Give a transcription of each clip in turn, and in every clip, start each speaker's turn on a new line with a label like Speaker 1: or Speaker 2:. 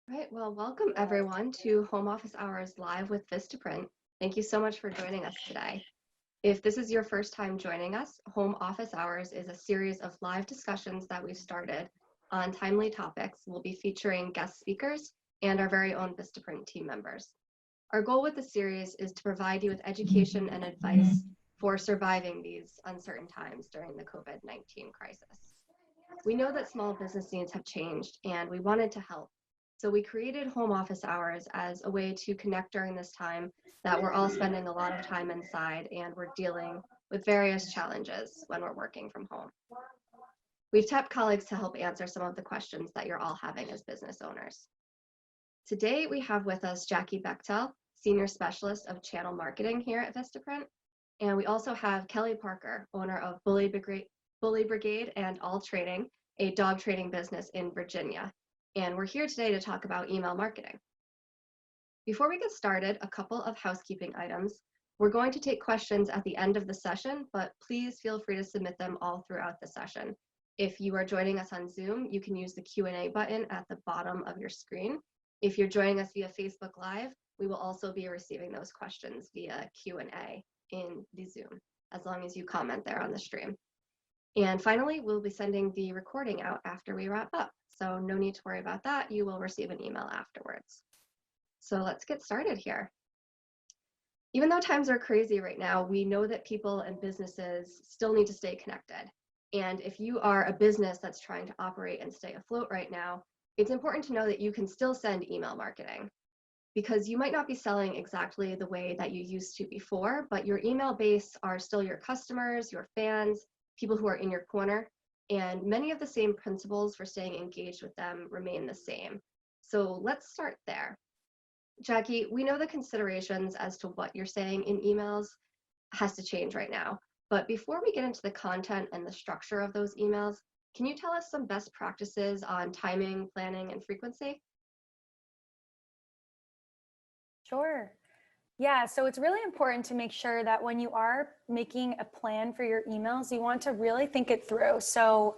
Speaker 1: Right, well, welcome everyone to Home Office Hours Live with Vistaprint. Thank you so much for joining us today. If this is your first time joining us, Home Office Hours is a series of live discussions that we've started on timely topics. We'll be featuring guest speakers and our very own Vistaprint team members. Our goal with the series is to provide you with education and advice for surviving these uncertain times during the COVID-19 crisis. We know that small business needs have changed and we wanted to help. So we created home office hours as a way to connect during this time that we're all spending a lot of time inside and we're dealing with various challenges when we're working from home. We've tapped colleagues to help answer some of the questions that you're all having as business owners. Today we have with us Jackie Bechtel, Senior Specialist of Channel Marketing here at Vistaprint. And we also have Kelly Parker, owner of Bully Brigade and All Trading, a dog trading business in Virginia. And we're here today to talk about email marketing. Before we get started, a couple of housekeeping items. We're going to take questions at the end of the session, but please feel free to submit them all throughout the session. If you are joining us on Zoom, you can use the Q&A button at the bottom of your screen. If you're joining us via Facebook Live, we will also be receiving those questions via Q&A in the Zoom, as long as you comment there on the stream. And finally, we'll be sending the recording out after we wrap up. So no need to worry about that. You will receive an email afterwards. So let's get started here. Even though times are crazy right now, we know that people and businesses still need to stay connected. And if you are a business that's trying to operate and stay afloat right now, it's important to know that you can still send email marketing, because you might not be selling exactly the way that you used to before, but your email base are still your customers, your fans, people who are in your corner. And many of the same principles for staying engaged with them remain the same. So let's start there. Jackie, we know the considerations as to what you're saying in emails has to change right now. But before we get into the content and the structure of those emails, can you tell us some best practices on timing, planning, and frequency?
Speaker 2: Sure. Yeah, so it's really important to make sure that when you are making a plan for your emails, you want to really think it through. So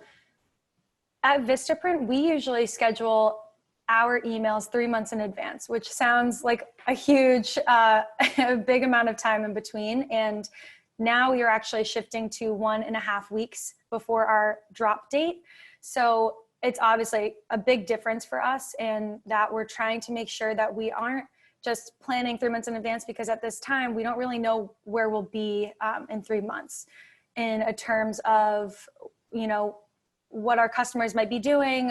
Speaker 2: at Vistaprint, we usually schedule our emails 3 months in advance, which sounds like a huge, a big amount of time in between. And now we are actually shifting to 1.5 weeks before our drop date. So it's obviously a big difference for us in that we're trying to make sure that we aren't just planning 3 months in advance, because at this time we don't really know where we'll be in 3 months in terms of, what our customers might be doing,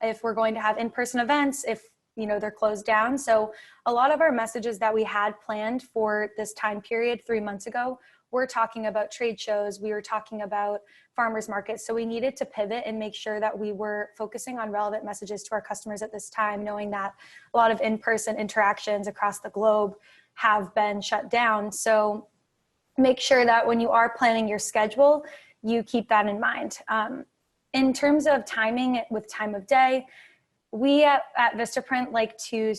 Speaker 2: if we're going to have in-person events, if they're closed down. So a lot of our messages that we had planned for this time period 3 months ago, we're talking about trade shows, we were talking about farmers markets. So we needed to pivot and make sure that we were focusing on relevant messages to our customers at this time, knowing that a lot of in-person interactions across the globe have been shut down. So make sure that when you are planning your schedule, you keep that in mind. In terms of timing with time of day, we at Vistaprint like to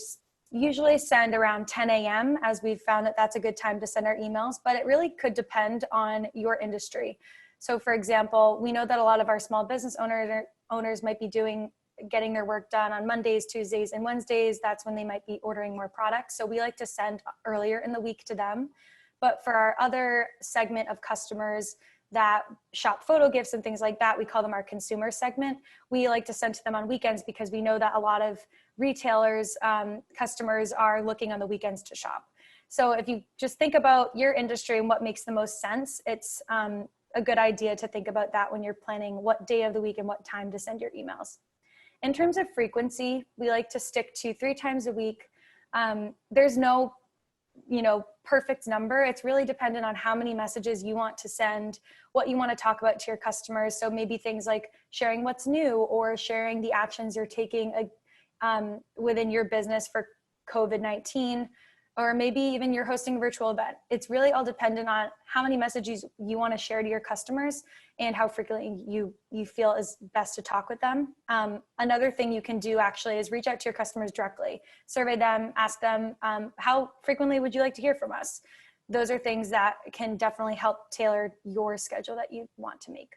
Speaker 2: usually send around 10 a.m. as we've found that that's a good time to send our emails, but it really could depend on your industry. So for example, we know that a lot of our small business owners might be getting their work done on Mondays, Tuesdays, and Wednesdays. That's when they might be ordering more products. So we like to send earlier in the week to them. But for our other segment of customers that shop photo gifts and things like that, we call them our consumer segment. We like to send to them on weekends because we know that a lot of retailers, customers are looking on the weekends to shop. So if you just think about your industry and what makes the most sense, it's a good idea to think about that when you're planning what day of the week and what time to send your emails. In terms of frequency, we like to stick to 3 times a week. There's no perfect number. It's really dependent on how many messages you want to send, what you want to talk about to your customers. So maybe things like sharing what's new or sharing the actions you're taking within your business for COVID-19, or maybe even you're hosting a virtual event. It's really all dependent on how many messages you want to share to your customers and how frequently you feel is best to talk with them. Another thing you can do actually is reach out to your customers directly, survey them, ask them, how frequently would you like to hear from us? Those are things that can definitely help tailor your schedule that you want to make.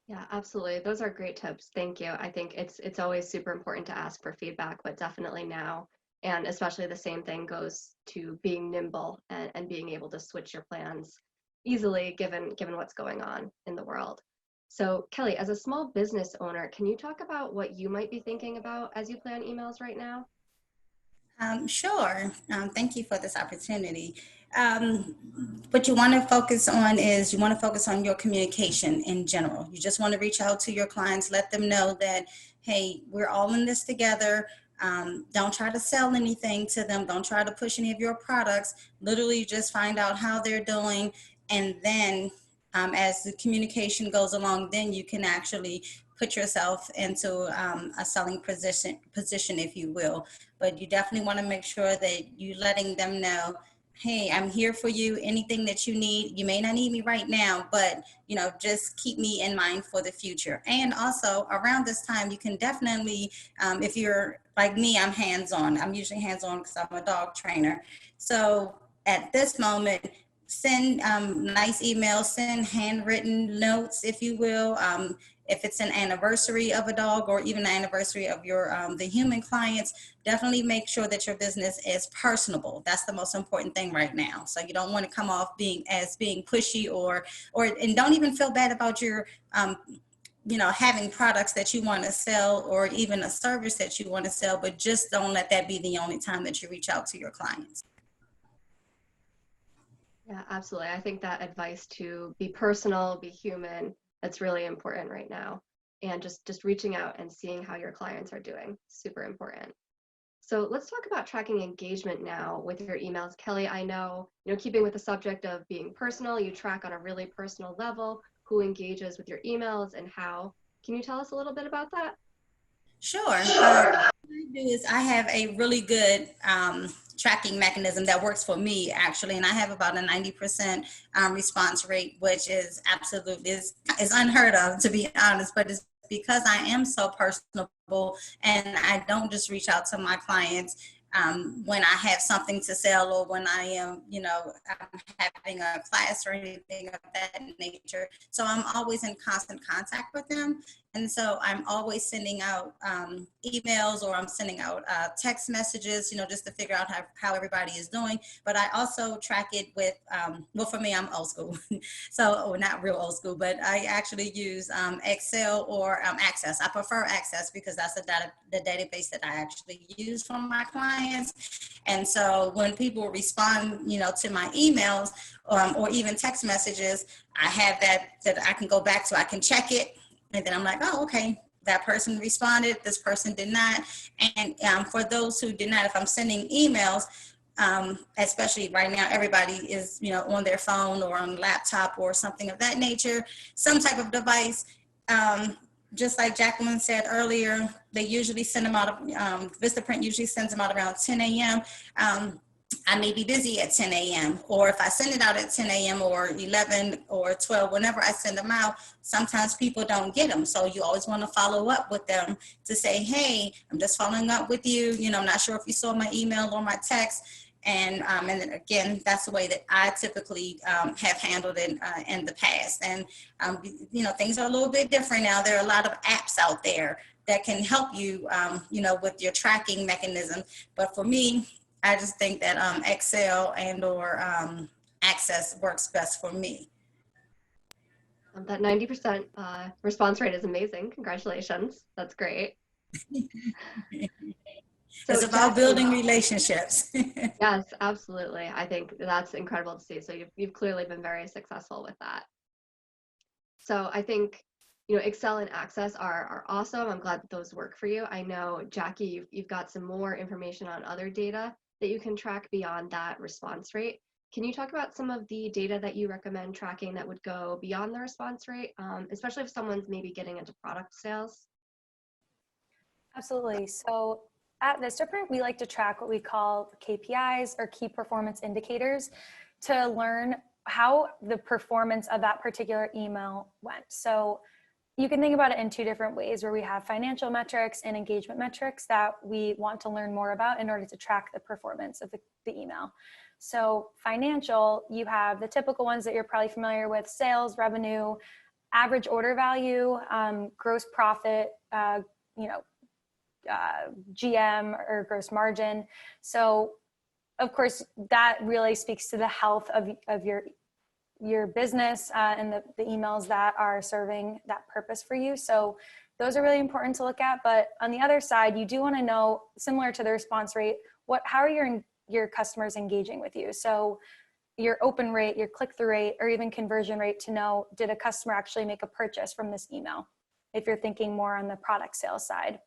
Speaker 1: Yeah, absolutely. Those are great tips. Thank you. I think it's always super important to ask for feedback, but definitely now, and especially the same thing goes to being nimble and being able to switch your plans easily given what's going on in the world. So Kelly, as a small business owner, can you talk about what you might be thinking about as you plan emails right now?
Speaker 3: Sure. Thank you for this opportunity. What you want to focus on is you want to focus on your communication in general. You just want to reach out to your clients, let them know that, hey, we're all in this together. Don't try to sell anything to them. Don't try to push any of your products. Literally just find out how they're doing. And then as the communication goes along, then you can actually put yourself into a selling position, if you will. But you definitely want to make sure that you're letting them know, hey, I'm here for you. Anything that you need, you may not need me right now, but just keep me in mind for the future. And also around this time, you can definitely, if you're like me, I'm hands-on. I'm usually hands-on because I'm a dog trainer. So at this moment, send nice emails, send handwritten notes, if you will. If it's an anniversary of a dog or even an anniversary of your the human clients, definitely make sure that your business is personable. That's the most important thing right now. So you don't want to come off being pushy or and don't even feel bad about your having products that you want to sell or even a service that you want to sell, but just don't let that be the only time that you reach out to your clients.
Speaker 1: Yeah, absolutely. I think that advice to be personal, be human, that's really important right now. And just reaching out and seeing how your clients are doing, super important. So let's talk about tracking engagement now with your emails. Kelly, I know, keeping with the subject of being personal, you track on a really personal level who engages with your emails and how. Can you tell us a little bit about that?
Speaker 3: Sure. What I do is I have a really good tracking mechanism that works for me, actually, and I have about a 90% response rate, which is absolutely is unheard of, to be honest. But it's because I am so personable, and I don't just reach out to my clients when I have something to sell or when I am, I'm having a class or anything of that nature. So I'm always in constant contact with them. And so I'm always sending out emails or I'm sending out text messages, just to figure out how everybody is doing. But I also track it with, well, for me, I'm old school. So, or not real old school, but I actually use Excel or Access. I prefer Access because that's the database that I actually use for my clients. And so when people respond, to my emails or even text messages, I have that I can go back to. I can check it. And then I'm like, oh, okay, that person responded, this person did not. And for those who did not, if I'm sending emails, especially right now, everybody is, on their phone or on laptop or something of that nature, some type of device. Just like Jacqueline said earlier, they usually send them out, Vistaprint usually sends them out around 10 a.m. I may be busy at 10 a.m. or if I send it out at 10 a.m. or 11 or 12, whenever I send them out, sometimes people don't get them. So you always want to follow up with them to say, hey, I'm just following up with you. I'm not sure if you saw my email or my text. And then again, that's the way that I typically have handled it in the past. And, things are a little bit different now. There are a lot of apps out there that can help you, with your tracking mechanism. But for me, I just think that Excel and or Access works best for me.
Speaker 1: That 90% response rate is amazing. Congratulations. That's great.
Speaker 3: It's
Speaker 1: So
Speaker 3: about
Speaker 1: Jackie,
Speaker 3: building relationships.
Speaker 1: yes, absolutely. I think that's incredible to see. So you've clearly been very successful with that. So I think, Excel and Access are awesome. I'm glad that those work for you. I know, Jackie, you've got some more information on other data that you can track beyond that response rate. Can you talk about some of the data that you recommend tracking that would go beyond the response rate, especially if someone's maybe getting into product sales?
Speaker 2: Absolutely. So at Vistaprint, we like to track what we call KPIs or key performance indicators to learn how the performance of that particular email went. So you can think about it in two different ways where we have financial metrics and engagement metrics that we want to learn more about in order to track the performance of the email. So financial, you have the typical ones that you're probably familiar with: sales, revenue, average order value, gross profit, GM or gross margin. So of course, that really speaks to the health of your business and the emails that are serving that purpose for you. So those are really important to look at. But on the other side, you do want to know, similar to the response rate, how are your customers engaging with you? So your open rate, your click-through rate, or even conversion rate to know, did a customer actually make a purchase from this email? If you're thinking more on the product sales side.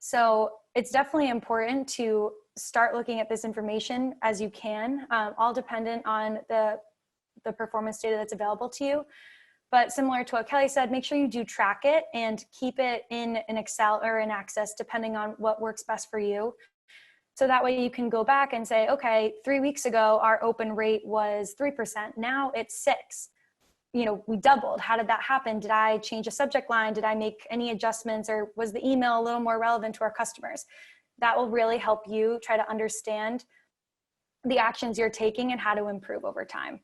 Speaker 2: So it's definitely important to start looking at this information as you can, all dependent on the performance data that's available to you. But similar to what Kelly said, make sure you do track it and keep it in an Excel or in Access, depending on what works best for you. So that way you can go back and say, okay, 3 weeks ago, our open rate was 3%. Now it's 6%. We doubled. How did that happen? Did I change a subject line? Did I make any adjustments, or was the email a little more relevant to our customers? That will really help you try to understand the actions you're taking and how to improve over time.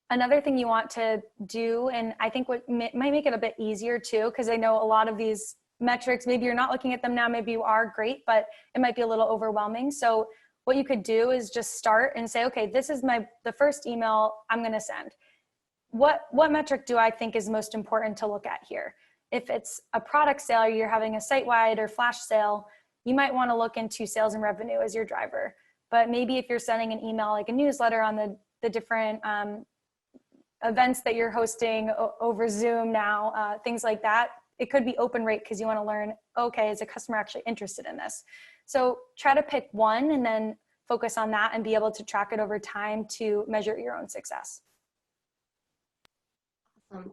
Speaker 2: Another thing you want to do, and I think what might make it a bit easier too, because I know a lot of these metrics, maybe you're not looking at them now, maybe you are, great, but it might be a little overwhelming. So what you could do is just start and say, okay, this is the first email I'm going to send. What metric do I think is most important to look at here? If it's a product sale, or you're having a site-wide or flash sale, you might want to look into sales and revenue as your driver. But maybe if you're sending an email, like a newsletter on the different events that you're hosting over Zoom now, things like that, it could be open rate, because you want to learn, okay, is a customer actually interested in this? So try to pick one and then focus on that and be able to track it over time to measure your own success.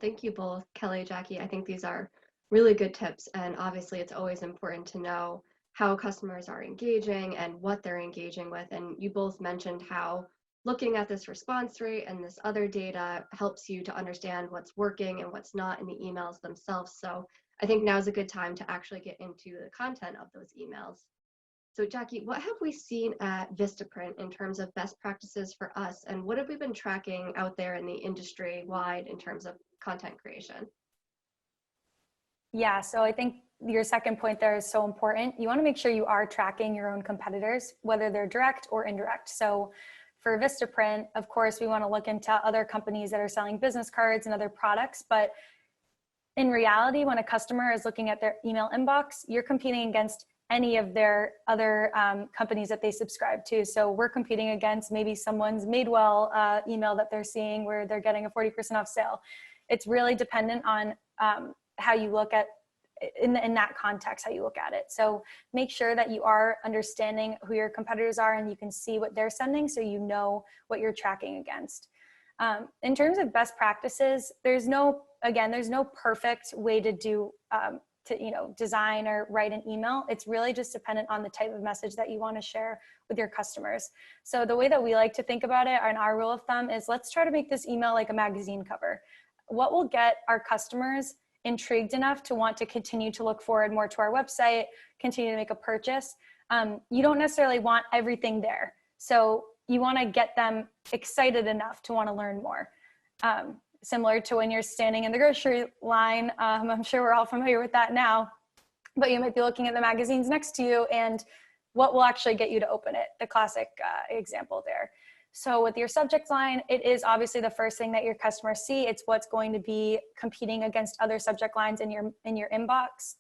Speaker 1: Thank you both, Kelly, Jackie. I think these are really good tips. And obviously, it's always important to know how customers are engaging and what they're engaging with. And you both mentioned how looking at this response rate and this other data helps you to understand what's working and what's not in the emails themselves. So I think now's a good time to actually get into the content of those emails. So Jackie, what have we seen at Vistaprint in terms of best practices for us, and what have we been tracking out there in the industry wide in terms of content creation?
Speaker 2: Yeah, so I think your second point there is so important. You want to make sure you are tracking your own competitors, whether they're direct or indirect. So for Vistaprint, of course, we want to look into other companies that are selling business cards and other products, but in reality, when a customer is looking at their email inbox, you're competing against any of their other companies that they subscribe to. So we're competing against maybe someone's Madewell email that they're seeing where they're getting a 40% off sale. It's really dependent on how you look at, in that context, how you look at it. So make sure that you are understanding who your competitors are and you can see what they're sending so you know what you're tracking against. In terms of best practices, there's no perfect way to do design or write an email. It's really just dependent on the type of message that you want to share with your customers. So the way that we like to think about it, and our rule of thumb, is let's try to make this email like a magazine cover. What will get our customers intrigued enough to want to continue to look forward more to our website, continue to make a purchase? You don't necessarily want everything there. So you want to get them excited enough to want to learn more. Similar to when you're standing in the grocery line. I'm sure we're all familiar with that now, but you might be looking at the magazines next to you and what will actually get you to open it, the classic example there. So with your subject line, it is obviously the first thing that your customers see. It's what's going to be competing against other subject lines in your inbox.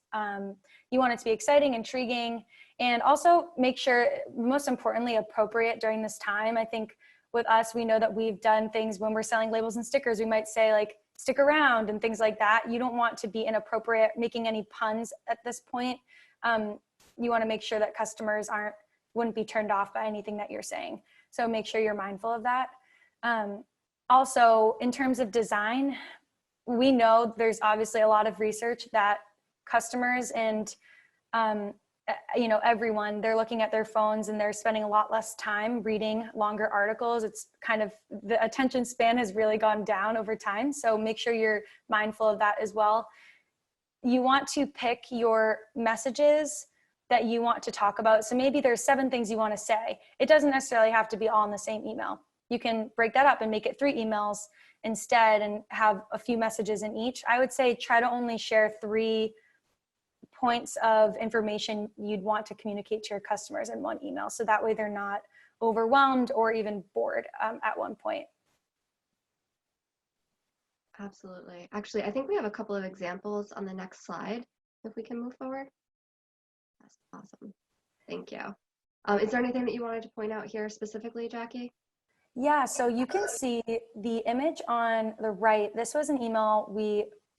Speaker 2: You want it to be exciting, intriguing, and also make sure, most importantly, appropriate during this time. I think with us, we know that we've done things when we're selling labels and stickers. We might say like, stick around and things like that. You don't want to be inappropriate, making any puns at this point. You want to make sure that customers wouldn't be turned off by anything that you're saying. So make sure you're mindful of that. Also, in terms of design, we know there's obviously a lot of research that customers and everyone, they're looking at their phones and they're spending a lot less time reading longer articles. It's kind of, the attention span has really gone down over time. So make sure you're mindful of that as well. You want to pick your messages that you want to talk about. So maybe there's 7 things you want to say. It doesn't necessarily have to be all in the same email. you can break that up and make it 3 emails instead and have a few messages in each. I would say try to only share 3 points of information you'd want to communicate to your customers in one email. So that way they're not overwhelmed or even bored at one point.
Speaker 1: Absolutely. Actually, I think we have a couple of examples on the next slide, if we can move forward. That's awesome. Thank you. Is there anything that you wanted to point out here specifically, Jackie?
Speaker 2: Yeah, so you can see the image on the right. This was an email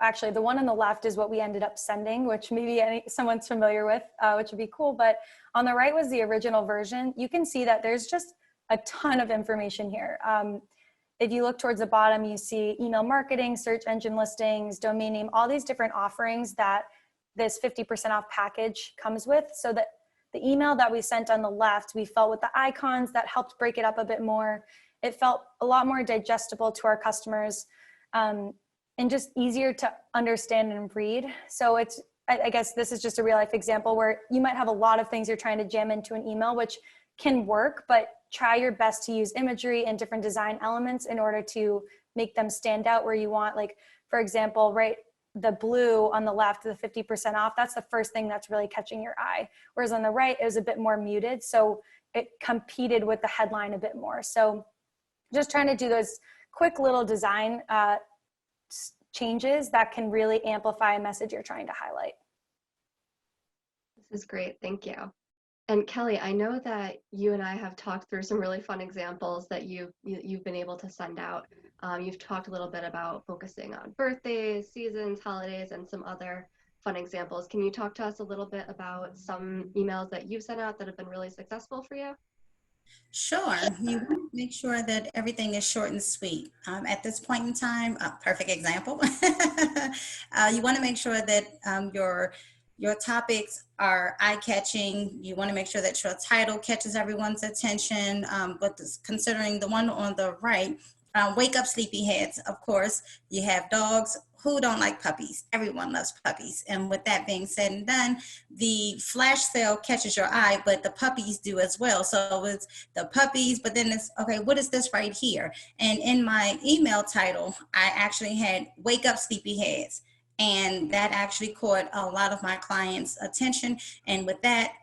Speaker 2: actually, the one on the left is what we ended up sending, which maybe someone's familiar with, which would be cool. But on the right was the original version. You can see that there's just a ton of information here. If you look towards the bottom, you see email marketing, search engine listings, domain name, all these different offerings that this 50% off package comes with. So that the email that we sent on the left, we felt with the icons that helped break it up a bit more. It felt a lot more digestible to our customers and just easier to understand and read. So I guess this is just a real life example where you might have a lot of things you're trying to jam into an email, which can work, but try your best to use imagery and different design elements in order to make them stand out where you want. Like, for example, right, the blue on the left, the 50% off, that's the first thing that's really catching your eye. Whereas on the right, it was a bit more muted. So it competed with the headline a bit more. So just trying to do those quick little design changes that can really amplify a message you're trying to highlight.
Speaker 1: This is great. Thank you. And Kelly, I know that you and I have talked through some really fun examples that you've been able to send out. You've talked a little bit about focusing on birthdays, seasons, holidays, and some other fun examples. Can you talk to us a little bit about some emails that you've sent out that have been really successful for you?
Speaker 3: Sure. You want to make sure that everything is short and sweet. At this point in time, perfect example. You want to make sure that your topics are eye-catching. You want to make sure that your title catches everyone's attention. But considering the one on the right, wake up sleepyheads, of course. You have dogs. Who don't like puppies? Everyone loves puppies. And with that being said and done, the flash sale catches your eye, but the puppies do as well. So it's the puppies, but then it's, okay, what is this right here? And in my email title, I actually had wake up sleepyheads. And that actually caught a lot of my clients' attention. And with that,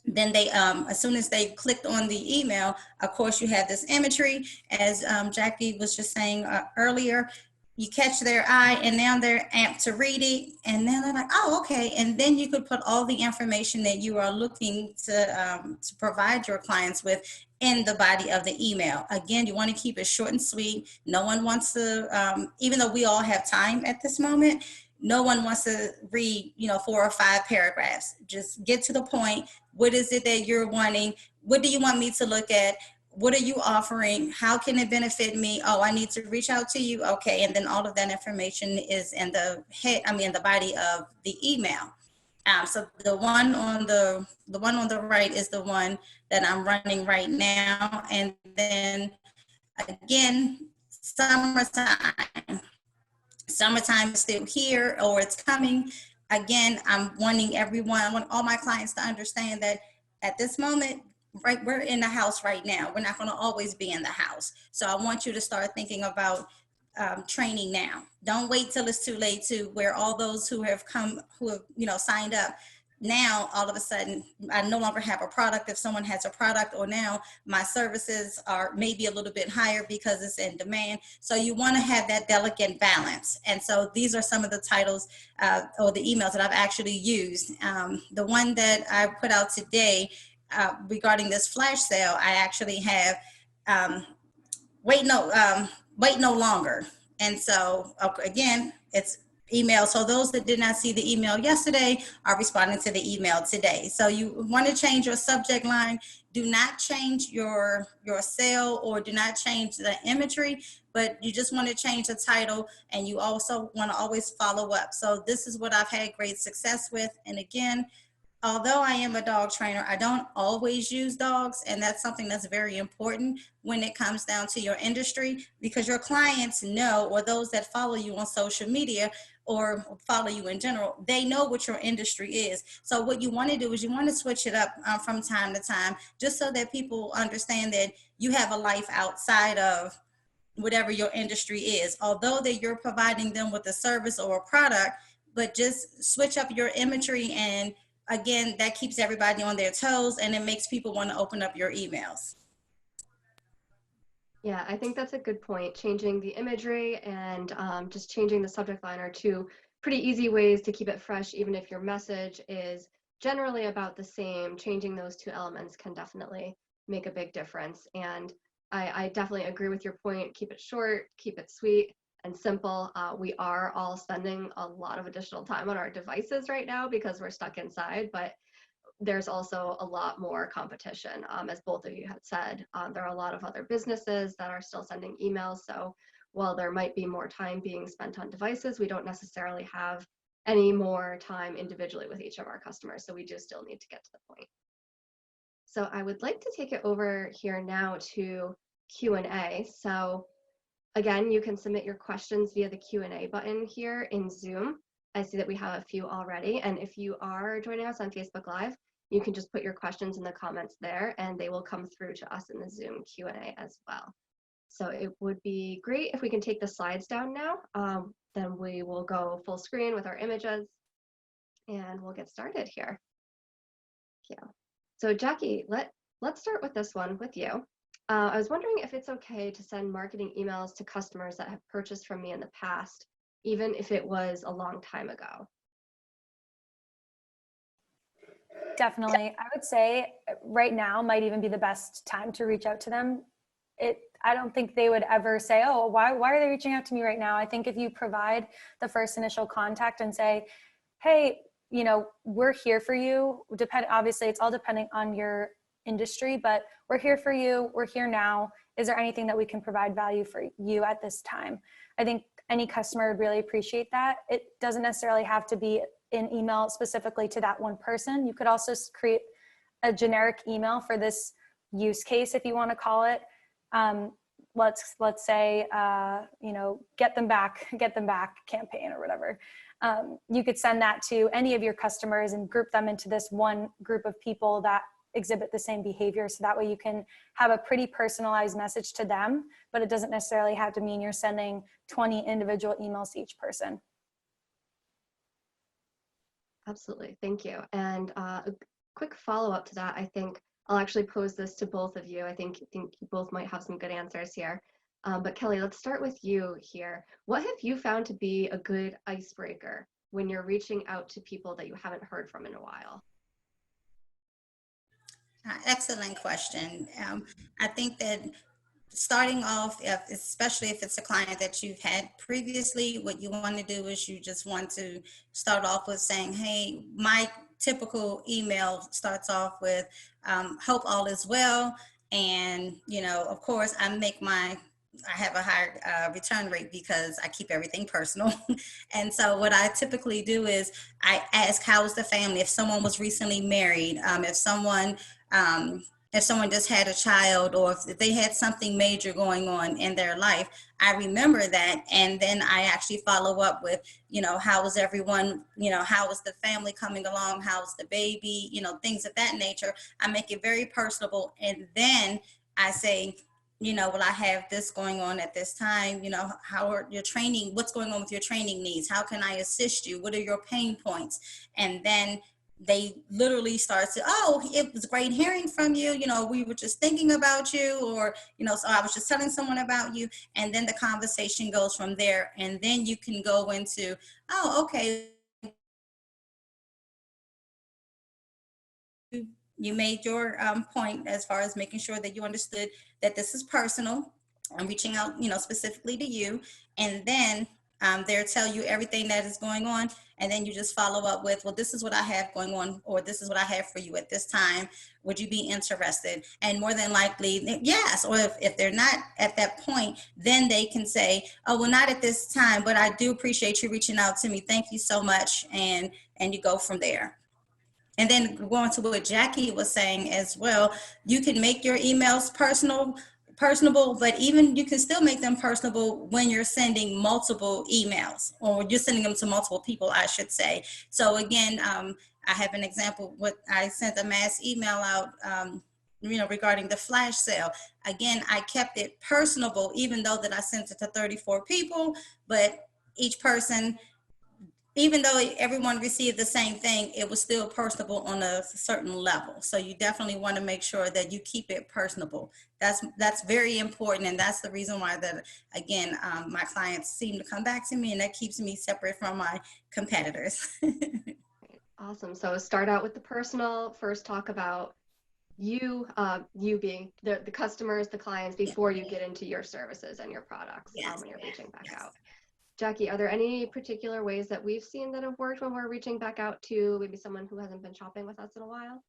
Speaker 3: then they, as soon as they clicked on the email, of course, you have this imagery, as Jackie was just saying earlier. You catch their eye, and now they're amped to read it, and then they're like, oh, okay. And then you could put all the information that you are looking to provide your clients with in the body of the email. Again, you want to keep it short and sweet. No one wants to, even though we all have time at this moment, no one wants to read, 4 or 5 paragraphs. Just get to the point. What is it that you're wanting? What do you want me to look at? What are you offering? How can it benefit me? Oh, I need to reach out to you. Okay. And then all of that information is in the the body of the email. So the one on the right is the one that I'm running right now. And then again, summertime is still here, or it's coming. Again, I want all my clients to understand that at this moment, right, we're in the house right now. We're not going to always be in the house. So I want you to start thinking about training now. Don't wait till it's too late to where all those who have signed up. Now, all of a sudden, I no longer have a product if someone has a product, or now my services are maybe a little bit higher because it's in demand. So you want to have that delicate balance. And so these are some of the titles or the emails that I've actually used. The one that I put out today regarding this flash sale, I actually have wait no longer. And so again, it's email. So those that did not see the email yesterday are responding to the email today. So you want to change your subject line. Do not change your sale, or do not change the imagery, but you just want to change the title, and you also want to always follow up. So this is what I've had great success with. And again, although I am a dog trainer, I don't always use dogs. And that's something that's very important when it comes down to your industry, because your clients know, or those that follow you on social media or follow you in general, they know what your industry is. So what you want to do is you want to switch it up from time to time, just so that people understand that you have a life outside of whatever your industry is, although that you're providing them with a service or a product. But just switch up your imagery, and again, that keeps everybody on their toes, and it makes people want to open up your emails.
Speaker 1: Yeah, I think that's a good point. Changing the imagery and just changing the subject line are two pretty easy ways to keep it fresh, even if your message is generally about the same. Changing those two elements can definitely make a big difference. And I definitely agree with your point. Keep it short, keep it sweet and simple. We are all spending a lot of additional time on our devices right now because we're stuck inside, but there's also a lot more competition. As both of you had said, there are a lot of other businesses that are still sending emails. So while there might be more time being spent on devices, we don't necessarily have any more time individually with each of our customers. So we do still need to get to the point. So I would like to take it over here now to Q&A. So again, you can submit your questions via the Q&A button here in Zoom. I see that we have a few already. And if you are joining us on Facebook Live, you can just put your questions in the comments there and they will come through to us in the Zoom Q&A as well. So it would be great if we can take the slides down now. Then we will go full screen with our images and we'll get started here. Yeah. So Jackie, let's start with this one with you. I was wondering if it's okay to send marketing emails to customers that have purchased from me in the past, even if it was a long time ago.
Speaker 2: Definitely. I would say right now might even be the best time to reach out to them. I don't think they would ever say, oh, why are they reaching out to me right now? I think if you provide the first initial contact and say, hey, you know, we're here for you. Obviously, it's all depending on your industry, but we're here for you. We're here now. Is there anything that we can provide value for you at this time? I think any customer would really appreciate that. It doesn't necessarily have to be an email specifically to that one person. You could also create a generic email for this use case, if you want to call it. Let's say, you know, get them back campaign or whatever. You could send that to any of your customers and group them into this one group of people that exhibit the same behavior. So that way you can have a pretty personalized message to them, but it doesn't necessarily have to mean you're sending 20 individual emails to each person.
Speaker 1: Absolutely, thank you. And a quick follow-up to that, I think I'll actually pose this to both of you. I think you both might have some good answers here. But Kelly, let's start with you here. What have you found to be a good icebreaker when you're reaching out to people that you haven't heard from in a while?
Speaker 3: Excellent question. I think that starting off, especially if it's a client that you've had previously, what you want to do is you just want to start off with saying, hey, my typical email starts off with, hope all is well. And, you know, of course, I have a higher return rate because I keep everything personal. And so what I typically do is I ask, how is the family? If someone was recently married, if someone just had a child, or if they had something major going on in their life, I remember that. And then I actually follow up with, you know, how is everyone, you know, how is the family coming along? How's the baby? You know, things of that nature. I make it very personable. And then I say, you know, well, I have this going on at this time, you know, how are your training, what's going on with your training needs? How can I assist you? What are your pain points? And then they literally start to, oh, it was great hearing from you. You know, we were just thinking about you, or, you know, so I was just telling someone about you. And then the conversation goes from there. And then you can go into, oh, okay, you made your point as far as making sure that you understood that this is personal. I'm reaching out, you know, specifically to you. And then they'll tell you everything that is going on. And then you just follow up with, well, this is what I have going on, or this is what I have for you at this time. Would you be interested? And more than likely, yes. Or if they're not at that point, then they can say, oh, well, not at this time, but I do appreciate you reaching out to me. Thank you so much. And you go from there. And then going to what Jackie was saying as well, you can make your emails personable, but even you can still make them personable when you're sending multiple emails, or you're sending them to multiple people, I should say. So again, I have an example. What I sent a mass email out, regarding the flash sale. Again, I kept it personable, even though that I sent it to 34 people, but each person, even though everyone received the same thing, it was still personable on a certain level. So you definitely want to make sure that you keep it personable. That's very important, and that's the reason why that, again, my clients seem to come back to me, and that keeps me separate from my competitors.
Speaker 1: Awesome. So start out with the personal. First, talk about you being the customers, the clients, before you get into your services and your products.
Speaker 3: Yes.
Speaker 1: When you're reaching back out. Jackie, are there any particular ways that we've seen that have worked when we're reaching back out to maybe someone who hasn't been shopping with us in a while?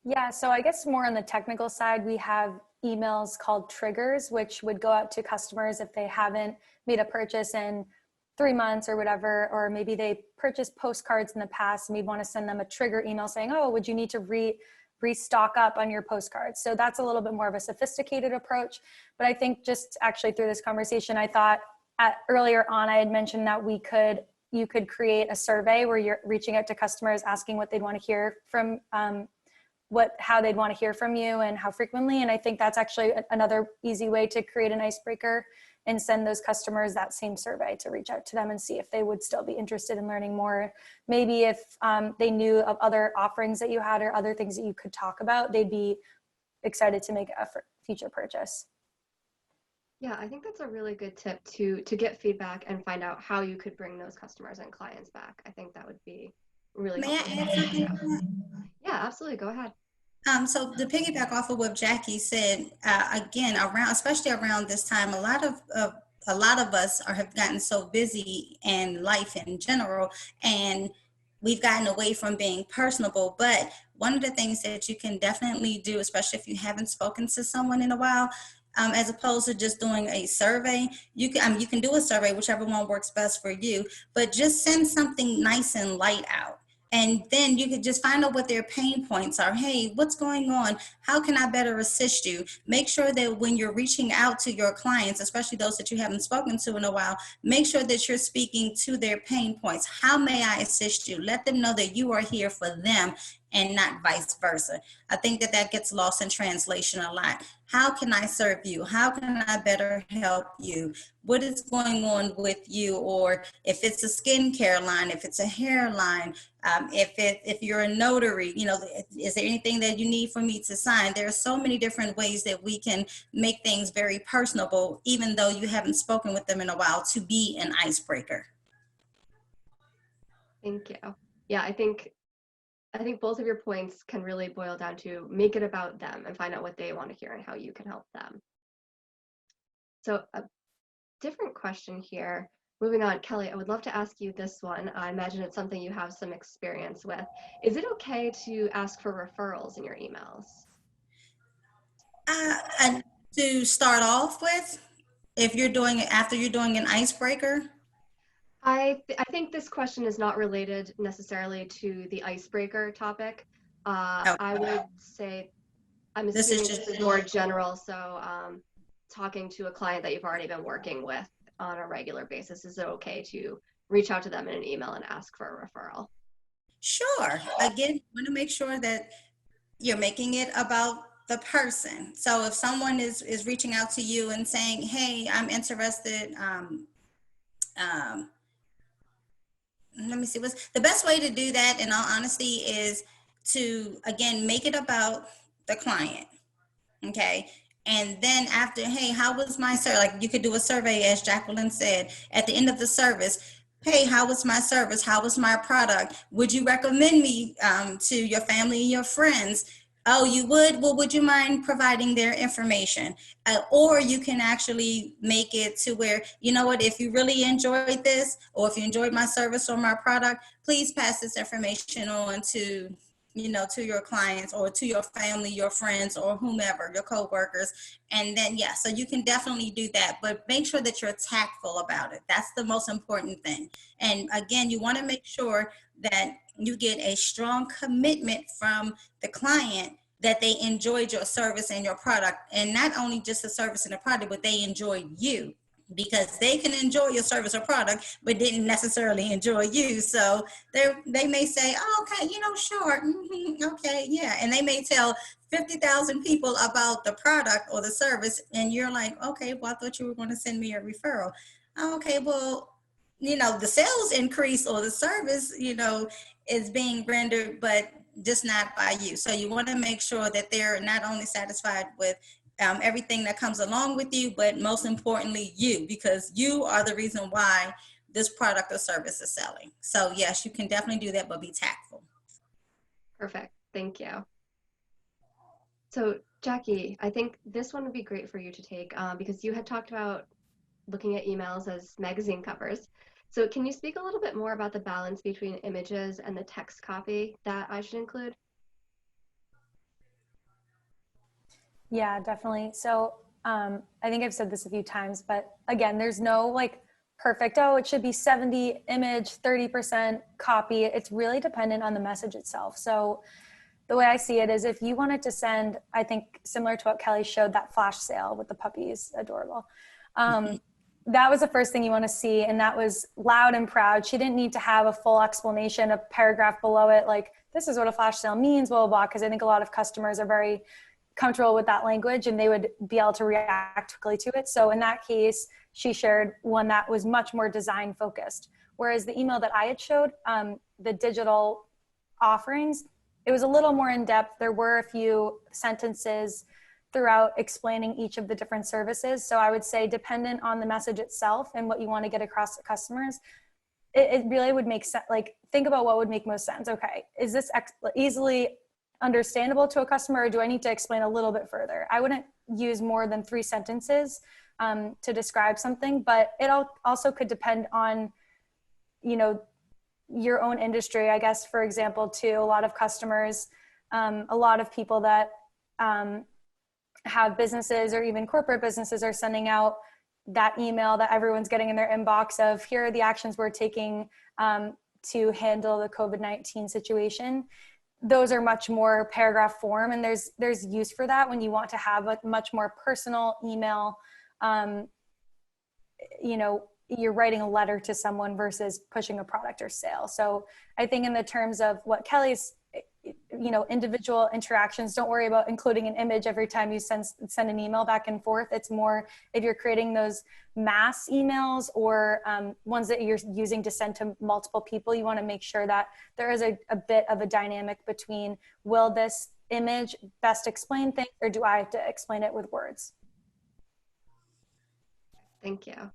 Speaker 2: Yeah, so I guess more on the technical side, we have emails called triggers, which would go out to customers if they haven't made a purchase in 3 months or whatever, or maybe they purchased postcards in the past and we want to send them a trigger email saying, oh, would you need to restock up on your postcards? So that's a little bit more of a sophisticated approach. But I think just actually through this conversation, I thought earlier on, I had mentioned that you could create a survey where you're reaching out to customers, asking what they'd want to hear from, how they'd want to hear from you and how frequently. And I think that's actually another easy way to create an icebreaker and send those customers that same survey to reach out to them and see if they would still be interested in learning more. Maybe if they knew of other offerings that you had or other things that you could talk about, they'd be excited to make a future purchase.
Speaker 1: Yeah, I think that's a really good tip to get feedback and find out how you could bring those customers and clients back. I think that would be really
Speaker 3: May I
Speaker 1: helpful.
Speaker 3: add something to that?
Speaker 1: Yeah, absolutely. Go ahead.
Speaker 3: So to piggyback off of what Jackie said, again, especially around this time, a lot of us have gotten so busy in life in general, and we've gotten away from being personable. But one of the things that you can definitely do, especially if you haven't spoken to someone in a while, as opposed to just doing a survey, you can do a survey, whichever one works best for you, but just send something nice and light out. And then you could just find out what their pain points are. Hey, what's going on? How can I better assist you? Make sure that when you're reaching out to your clients, especially those that you haven't spoken to in a while, make sure that you're speaking to their pain points. How may I assist you? Let them know that you are here for them and not vice versa. I think that gets lost in translation a lot. How can I serve you? How can I better help you? What is going on with you? Or if it's a skincare line, if it's a hair line, if you're a notary, is there anything that you need for me to sign? There are so many different ways that we can make things very personable, even though you haven't spoken with them in a while, to be an icebreaker.
Speaker 1: Thank you. Yeah, I think both of your points can really boil down to make it about them and find out what they want to hear and how you can help them. So a different question here. Moving on, Kelly, I would love to ask you this one. I imagine it's something you have some experience with. Is it okay to ask for referrals in your emails?
Speaker 3: And to start off with, if you're doing it after you're doing an icebreaker?
Speaker 1: I think this question is not related necessarily to the icebreaker topic.
Speaker 3: Okay.
Speaker 1: I would say, I'm assuming this is more general, so talking to a client that you've already been working with on a regular basis, is it okay to reach out to them in an email and ask for a referral?
Speaker 3: Sure. Again, you want to make sure that you're making it about the person. So if someone is reaching out to you and saying, hey, I'm interested, let me see, what's the best way to do that, in all honesty, is to, again, make it about the client. Okay. And then after, hey, how was my service? Like, you could do a survey, as Jacqueline said, at the end of the service. Hey, how was my service? How was my product? Would you recommend me to your family and your friends? Oh, you would? Well, would you mind providing their information? Or you can actually make it to where, you know what, if you really enjoyed this, or if you enjoyed my service or my product, please pass this information on to to your clients or to your family, your friends, or whomever, your coworkers. And then, yeah, so you can definitely do that, but make sure that you're tactful about it. That's the most important thing. And again, you want to make sure that you get a strong commitment from the client that they enjoyed your service and your product, and not only just the service and the product, but they enjoyed you, because they can enjoy your service or product but didn't necessarily enjoy you. So they may say, oh, okay, sure, okay, yeah, and they may tell 50,000 people about the product or the service, and you're like, okay, well, I thought you were going to send me a referral. Okay, well, the sales increase or the service, is being rendered, but just not by you. So you want to make sure that they're not only satisfied with everything that comes along with you, but most importantly, you, because you are the reason why this product or service is selling. So yes, you can definitely do that, but be tactful.
Speaker 1: Perfect. Thank you. So Jackie, I think this one would be great for you to take because you had talked about looking at emails as magazine covers. So can you speak a little bit more about the balance between images and the text copy that I should include?
Speaker 2: Yeah, definitely. So I think I've said this a few times, but again, there's no like perfect, oh, it should be 70 image, 30% copy. It's really dependent on the message itself. So the way I see it is if you wanted to send, I think similar to what Kelly showed, that flash sale with the puppies, adorable. That was the first thing you want to see. And that was loud and proud. She didn't need to have a full explanation, a paragraph below it, like this is what a flash sale means, blah, blah, blah. Because I think a lot of customers are very comfortable with that language and they would be able to react quickly to it. So in that case, she shared one that was much more design focused. Whereas the email that I had showed, the digital offerings, it was a little more in depth. There were a few sentences throughout explaining each of the different services. So I would say dependent on the message itself and what you want to get across to customers, it really would make sense. Like think about what would make most sense. Okay, is this easily understandable to a customer, or do I need to explain a little bit further? I wouldn't use more than 3 sentences to describe something, but it also could depend on, your own industry. I guess, for example, too, a lot of customers, a lot of people that have businesses or even corporate businesses are sending out that email that everyone's getting in their inbox of here are the actions we're taking to handle the COVID-19 situation. Those are much more paragraph form, and there's use for that when you want to have a much more personal email. You're writing a letter to someone versus pushing a product or sale. So I think in the terms of what Kelly's, individual interactions, don't worry about including an image every time you send an email back and forth. It's more if you're creating those mass emails or ones that you're using to send to multiple people, you want to make sure that there is a bit of a dynamic between, will this image best explain things or do I have to explain it with words?
Speaker 1: Thank you.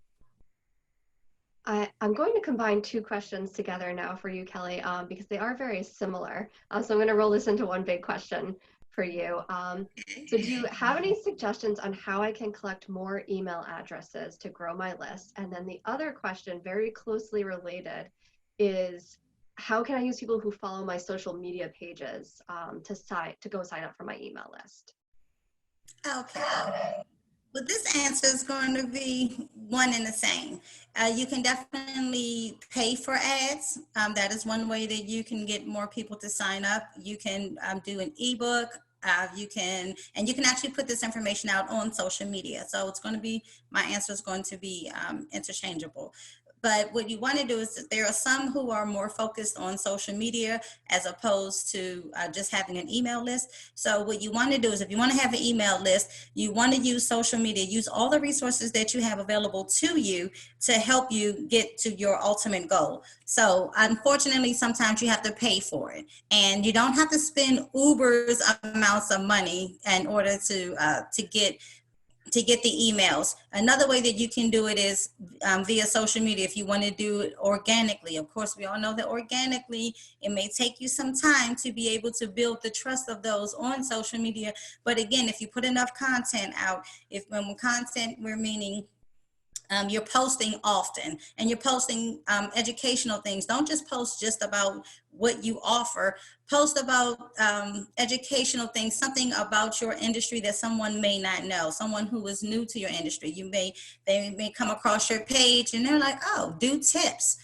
Speaker 1: I'm going to combine 2 questions together now for you, Kelly, because they are very similar. So I'm going to roll this into one big question for you. So do you have any suggestions on how I can collect more email addresses to grow my list? And then the other question, very closely related, is how can I use people who follow my social media pages to go sign up for my email list?
Speaker 3: Okay. Well, this answer is going to be one and the same. You can definitely pay for ads. That is one way that you can get more people to sign up. You can do an ebook. You can actually put this information out on social media. So it's going to be, my answer is going to be interchangeable. But what you want to do is that there are some who are more focused on social media as opposed to just having an email list. So what you want to do is if you want to have an email list, you want to use social media, use all the resources that you have available to you to help you get to your ultimate goal. So unfortunately, sometimes you have to pay for it, and you don't have to spend Uber's amounts of money in order to get the emails. Another way that you can do it is via social media if you want to do it organically. Of course, we all know that organically, it may take you some time to be able to build the trust of those on social media. But again, if you put enough content out, when content, we're meaning you're posting often, and you're posting educational things. Don't just post just about what you offer. Post about educational things, something about your industry that someone may not know, someone who is new to your industry. They may come across your page and they're like, oh, do tips.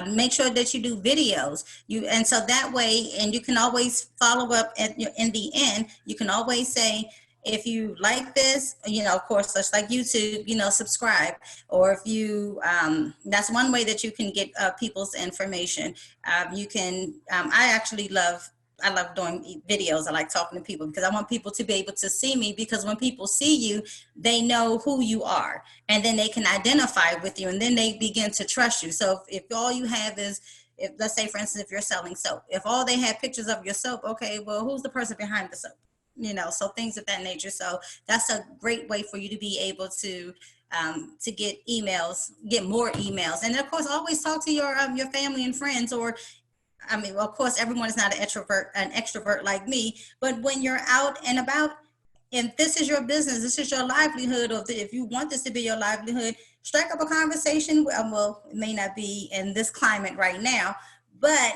Speaker 3: Make sure that you do videos. And so that way, and you can always follow up in the end. You can always say, if you like this, of course, just like YouTube, subscribe. Or if you, that's one way that you can get people's information. You can, I love doing videos. I like talking to people because I want people to be able to see me, because when people see you, they know who you are, and then they can identify with you, and then they begin to trust you. So if all you have is, let's say, for instance, if you're selling soap, if all they have pictures of your soap, okay, well, who's the person behind the soap? So things of that nature. So that's a great way for you to be able to get emails, get more emails. And of course, always talk to your family and friends. Or, I mean, well, of course, everyone is not an extrovert like me, but when you're out and about, and this is your business, this is your livelihood, or if you want this to be your livelihood, strike up a conversation. Well, it may not be in this climate right now, but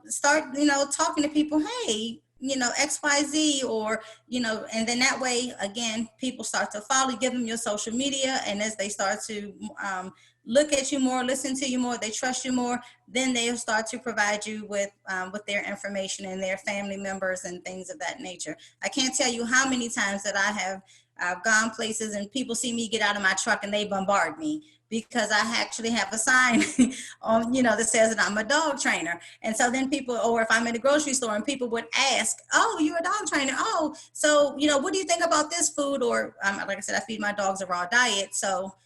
Speaker 3: start, talking to people. Hey, XYZ, or, and then that way, again, people start to follow, give them your social media. And as they start to look at you more, listen to you more, they trust you more, then they'll start to provide you with their information and their family members and things of that nature. I can't tell you how many times that I've gone places and people see me get out of my truck and they bombard me, because I actually have a sign on, that says that I'm a dog trainer. And so then people, or if I'm in the grocery store and people would ask, oh, you're a dog trainer. Oh, so, what do you think about this food? Or like I said, I feed my dogs a raw diet. So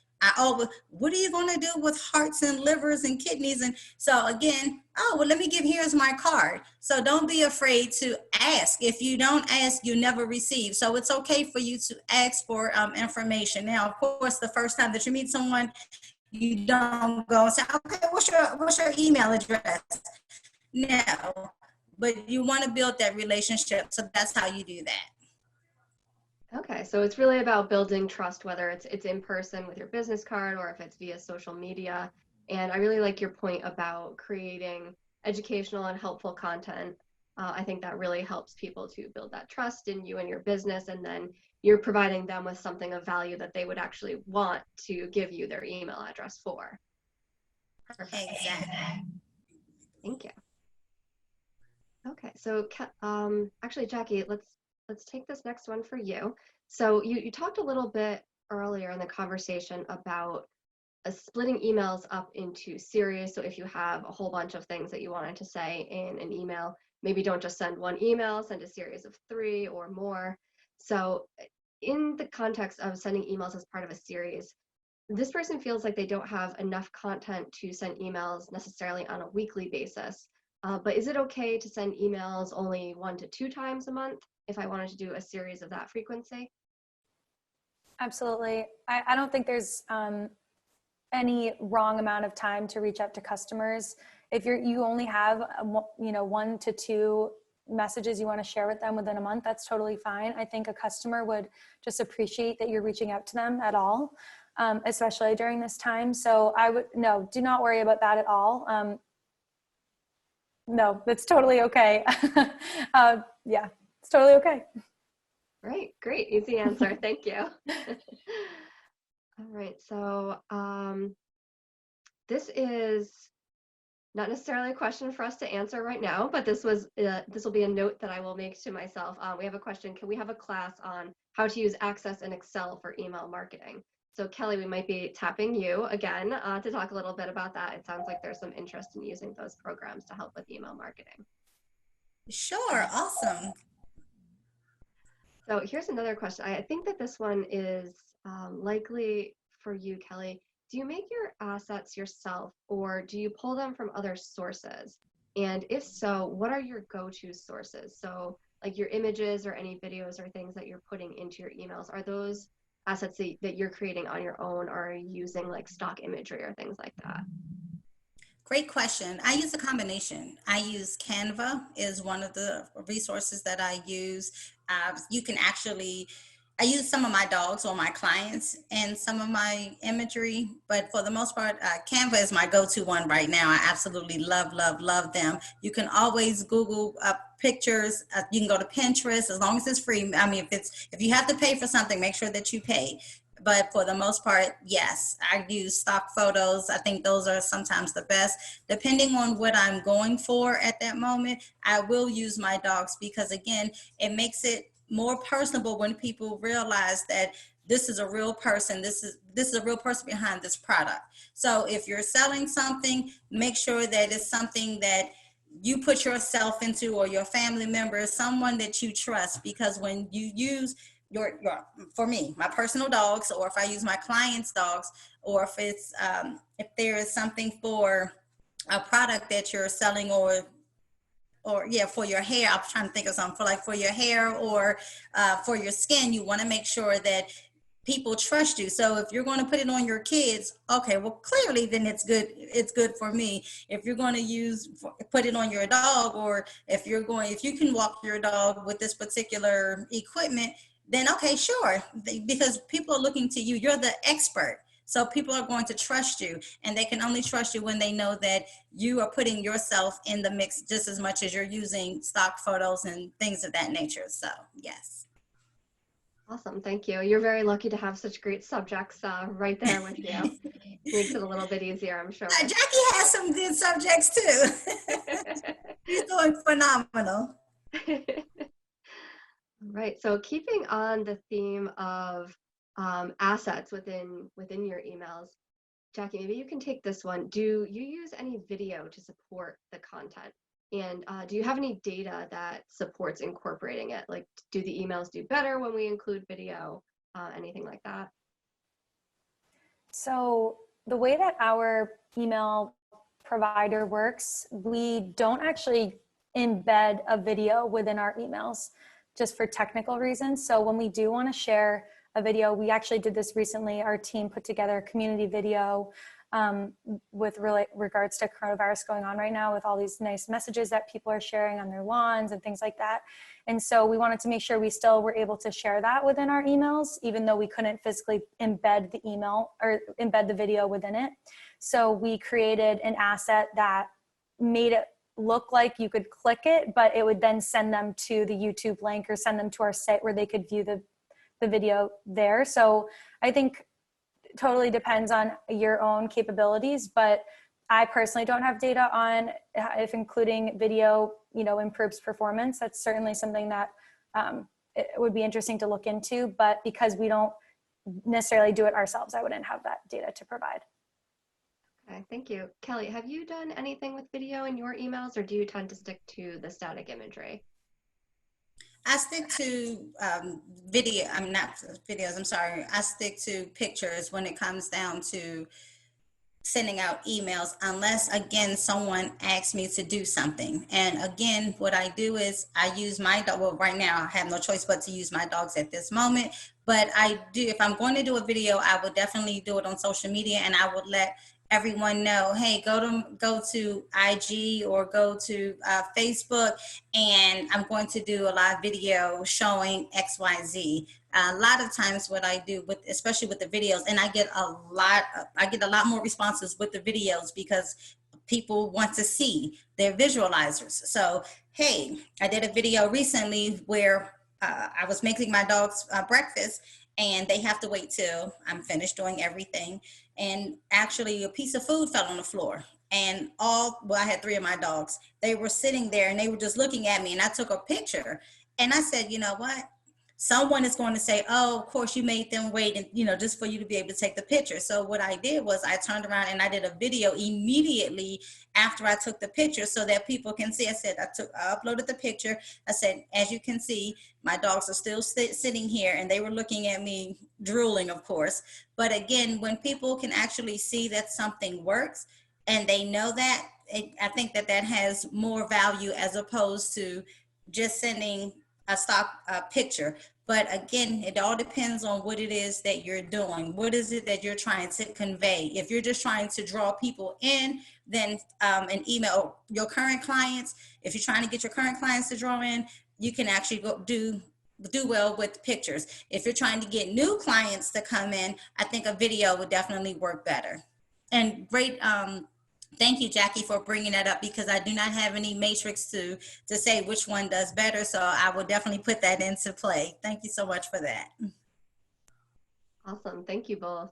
Speaker 3: what are you going to do with hearts and livers and kidneys? And so again, oh, well, here's my card. So don't be afraid to ask. If you don't ask, you never receive. So it's okay for you to ask for information. Now, of course, the first time that you meet someone, you don't go and say, okay, what's your email address? No, but you want to build that relationship. So that's how you do that.
Speaker 1: Okay, so it's really about building trust, whether it's in person with your business card or if it's via social media. And I really like your point about creating educational and helpful content. I think that really helps people to build that trust in you and your business, and then you're providing them with something of value that they would actually want to give you their email address for. Perfect.
Speaker 3: Exactly.
Speaker 1: Thank you. Okay, so actually, Jackie, let's take this next one for you. So you talked a little bit earlier in the conversation about splitting emails up into series. So if you have a whole bunch of things that you wanted to say in an email, maybe don't just send one email, send a series of 3 or more. So in the context of sending emails as part of a series, this person feels like they don't have enough content to send emails necessarily on a weekly basis. But is it okay to send emails only 1 to 2 times a month if I wanted to do a series of that frequency?
Speaker 2: Absolutely. I don't think there's any wrong amount of time to reach out to customers. If you only have 1 to 2 messages you want to share with them within a month, that's totally fine. I think a customer would just appreciate that you're reaching out to them at all, especially during this time. So do not worry about that at all. No, that's totally okay. Yeah, it's totally okay.
Speaker 1: Great, easy answer. Thank you. All right, so this is not necessarily a question for us to answer right now, but this will be a note that I will make to myself. We have a question: can we have a class on how to use Access and Excel for email marketing? So Kelly, we might be tapping you again to talk a little bit about that. It sounds like there's some interest in using those programs to help with email marketing.
Speaker 3: Sure, awesome.
Speaker 1: So here's another question. I think that this one is likely for you, Kelly. Do you make your assets yourself, or do you pull them from other sources? And if so, what are your go-to sources? So like your images or any videos or things that you're putting into your emails, are those assets that you're creating on your own, or are you using like stock imagery or things like that?
Speaker 3: Great question. I use a combination. I use Canva is one of the resources that I use. You can actually I use some of my dogs or my clients and some of my imagery, but for the most part, Canva is my go-to one right now. I absolutely love, love, love them. You can always Google pictures. You can go to Pinterest as long as it's free. I mean, if you have to pay for something, make sure that you pay. But for the most part, yes, I use stock photos. I think those are sometimes the best. Depending on what I'm going for at that moment, I will use my dogs because, again, it makes it more personable when people realize that this is a real person. This is a real person behind this product. So if you're selling something, make sure that it's something that you put yourself into, or your family member, someone that you trust, because when you use your for me, my personal dogs, or if I use my clients' dogs, or if it's if there is something for a product that you're selling, or yeah, for your hair, I'm trying to think of something for your hair, or for your skin, you want to make sure that people trust you. So if you're going to put it on your kids, okay, well, clearly then it's good for me. If you're going to put it on your dog, or if you can walk your dog with this particular equipment, then okay, sure, because people are looking to you. You're the expert. So people are going to trust you, and they can only trust you when they know that you are putting yourself in the mix just as much as you're using stock photos and things of that nature. So yes.
Speaker 1: Awesome, thank you. You're very lucky to have such great subjects right there with you. Makes it a little bit easier, I'm sure.
Speaker 3: Jackie has some good subjects too. She's doing phenomenal.
Speaker 1: Right, so keeping on the theme of assets within your emails, Jackie, maybe you can take this one. Do you use any video to support the content? And do you have any data that supports incorporating it? Like, do the emails do better when we include video? Anything like that?
Speaker 2: So the way that our email provider works, we don't actually embed a video within our emails just for technical reasons. So when we do want to share a video, we actually did this recently. Our team put together a community video with regards to coronavirus going on right now, with all these nice messages that people are sharing on their lawns and things like that. And so we wanted to make sure we still were able to share that within our emails, even though we couldn't physically embed the email or embed the video within it. So we created an asset that made it look like you could click it, but it would then send them to the YouTube link or send them to our site where they could view the video there. So I think totally depends on your own capabilities, but I personally don't have data on if including video, improves performance. That's certainly something that it would be interesting to look into, but because we don't necessarily do it ourselves, I wouldn't have that data to provide.
Speaker 1: Okay, thank you. Kelly, have you done anything with video in your emails, or do you tend to stick to the static imagery?
Speaker 3: I stick to video. I'm not videos. I'm sorry. I stick to pictures when it comes down to sending out emails, unless again someone asks me to do something. And again, what I do is I use my dog. Well, right now I have no choice but to use my dogs at this moment. But I do, if I'm going to do a video, I would definitely do it on social media, and I would let everyone know, hey, go to IG or go to Facebook, and I'm going to do a live video showing XYZ. A lot of times what I do especially with the videos, and I get a lot more responses with the videos because people want to see their visualizers. So, hey, I did a video recently where I was making my dogs breakfast, and they have to wait till I'm finished doing everything. And actually a piece of food fell on the floor, and I had 3 of my dogs. They were sitting there and they were just looking at me, and I took a picture, and I said, you know what? Someone is going to say, oh, of course you made them wait, and just for you to be able to take the picture. So what I did was I turned around and I did a video immediately after I took the picture so that people can see. I said, I uploaded the picture. I said, as you can see, my dogs are still sitting here, and they were looking at me drooling, of course. But again, when people can actually see that something works and they know that, I think that has more value as opposed to just sending a stock picture. But again, it all depends on what it is that you're doing. What is it that you're trying to convey? If you're just trying to draw people in, then an email. Your current clients, if you're trying to get your current clients to draw in, you can actually go do do well with pictures. If you're trying to get new clients to come in, I think a video would definitely work better. And great, thank you, Jackie, for bringing that up, because I do not have any matrix to say which one does better. So I will definitely put that into play. Thank you so much for that.
Speaker 1: Awesome. Thank you both.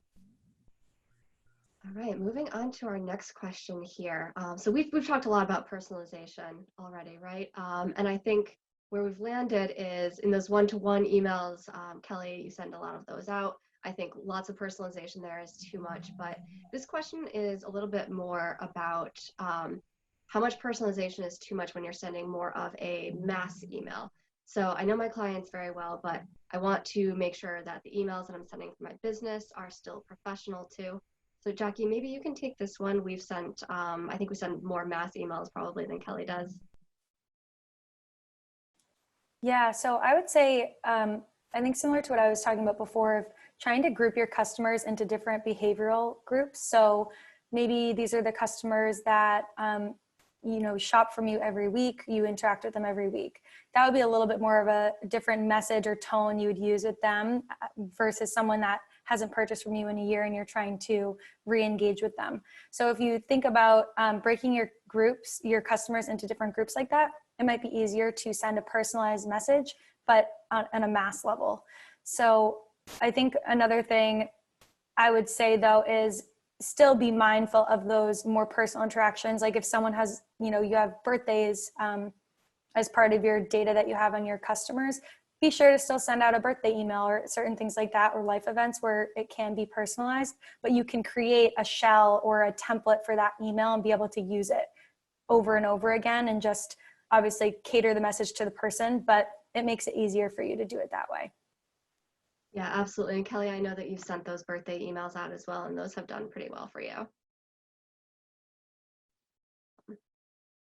Speaker 1: All right, moving on to our next question here. So we've talked a lot about personalization already, right? And I think where we've landed is in those one-to-one emails. Kelly, you send a lot of those out. I think lots of personalization there is too much, but this question is a little bit more about how much personalization is too much when you're sending more of a mass email. So I know my clients very well, but I want to make sure that the emails that I'm sending for my business are still professional too. So Jackie, maybe you can take this one. We've sent, I think we send more mass emails probably than Kelly does.
Speaker 2: Yeah, so I would say, I think similar to what I was talking about before, of trying to group your customers into different behavioral groups. So maybe these are the customers that, you know, shop from you every week, you interact with them every week. That would be a little bit more of a different message or tone you would use with them versus someone that hasn't purchased from you in a year and you're trying to re-engage with them. So if you think about breaking your groups, your customers into different groups like that, it might be easier to send a personalized message, but on a mass level. So I think another thing I would say though is still be mindful of those more personal interactions. Like if someone has, you know, you have birthdays as part of your data that you have on your customers, be sure to still send out a birthday email or certain things like that, or life events where it can be personalized, but you can create a shell or a template for that email and be able to use it over and over again and just obviously cater the message to the person, but it makes it easier for you to do it that way.
Speaker 1: Yeah, absolutely. And Kelly, I know that you've sent those birthday emails out as well, and those have done pretty well for you.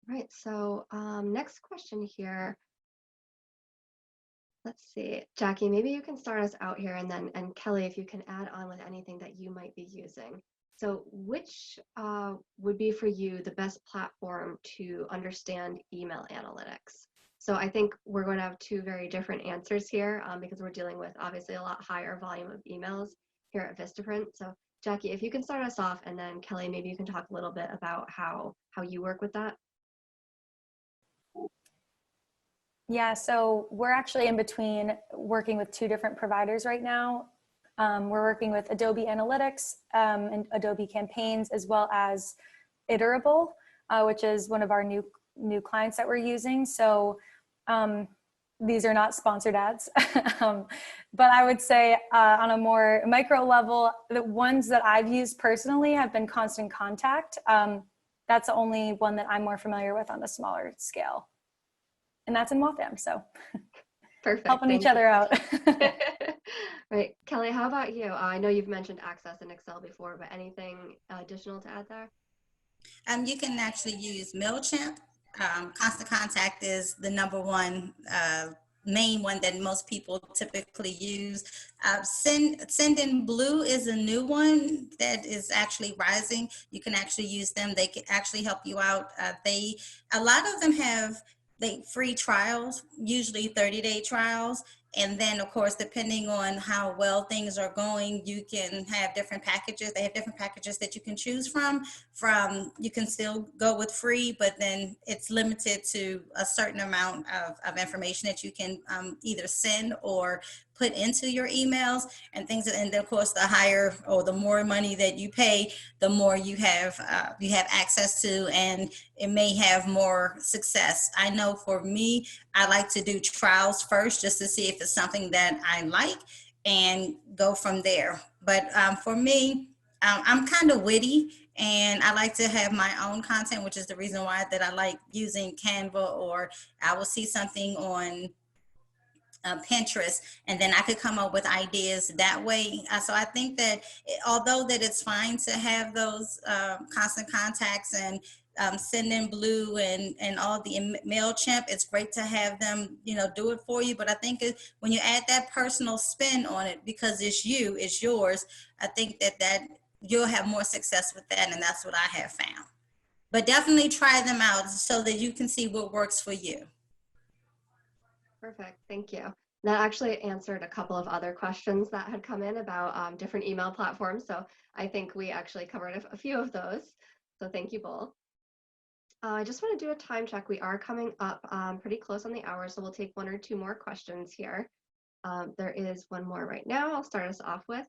Speaker 1: Right, so next question here. Let's see, Jackie, maybe you can start us out here, and Kelly, if you can add on with anything that you might be using. So which would be for you the best platform to understand email analytics? So I think we're going to have two very different answers here because we're dealing with obviously a lot higher volume of emails here at Vistaprint. So Jackie, if you can start us off, and then Kelly, maybe you can talk a little bit about how you work with that.
Speaker 2: Yeah, so we're actually in between working with two different providers right now. We're working with Adobe Analytics and Adobe Campaigns, as well as Iterable, which is one of our new clients that we're using. So these are not sponsored ads, but I would say on a more micro level, the ones that I've used personally have been Constant Contact. That's the only one that I'm more familiar with on the smaller scale. And that's in Waltham, so
Speaker 1: perfect.
Speaker 2: Helping each other out.
Speaker 1: Right, Kelly, how about you? I know you've mentioned Access and Excel before, but anything additional to add there?
Speaker 3: You can actually use MailChimp. Constant Contact is the number one main one that most people typically use. Sendinblue is a new one that is actually rising. You can actually use them. They can actually help you out. A lot of them have free trials, usually 30-day trials. And then, of course, depending on how well things are going, you can have different packages. They have different packages that you can choose from. You can still go with free, but then it's limited to a certain amount of information that you can either send or put into your emails and things. And of course, the higher or the more money that you pay, the more you have access to, and it may have more success. I know for me, I like to do trials first just to see if it's something that I like and go from there. But for me, I'm kind of witty and I like to have my own content, which is the reason why that I like using Canva, or I will see something on Pinterest, and then I could come up with ideas that way. So I think that although that it's fine to have those constant contacts and Sendinblue and all the MailChimp, it's great to have them, do it for you. But I think when you add that personal spin on it, because it's you, it's yours, I think that you'll have more success with that. And that's what I have found. But definitely try them out so that you can see what works for you.
Speaker 1: Perfect. Thank you. That actually answered a couple of other questions that had come in about different email platforms. So I think we actually covered a few of those. So thank you both. I just want to do a time check. We are coming up pretty close on the hour, so we'll take one or two more questions here. There is one more right now. I'll start us off with.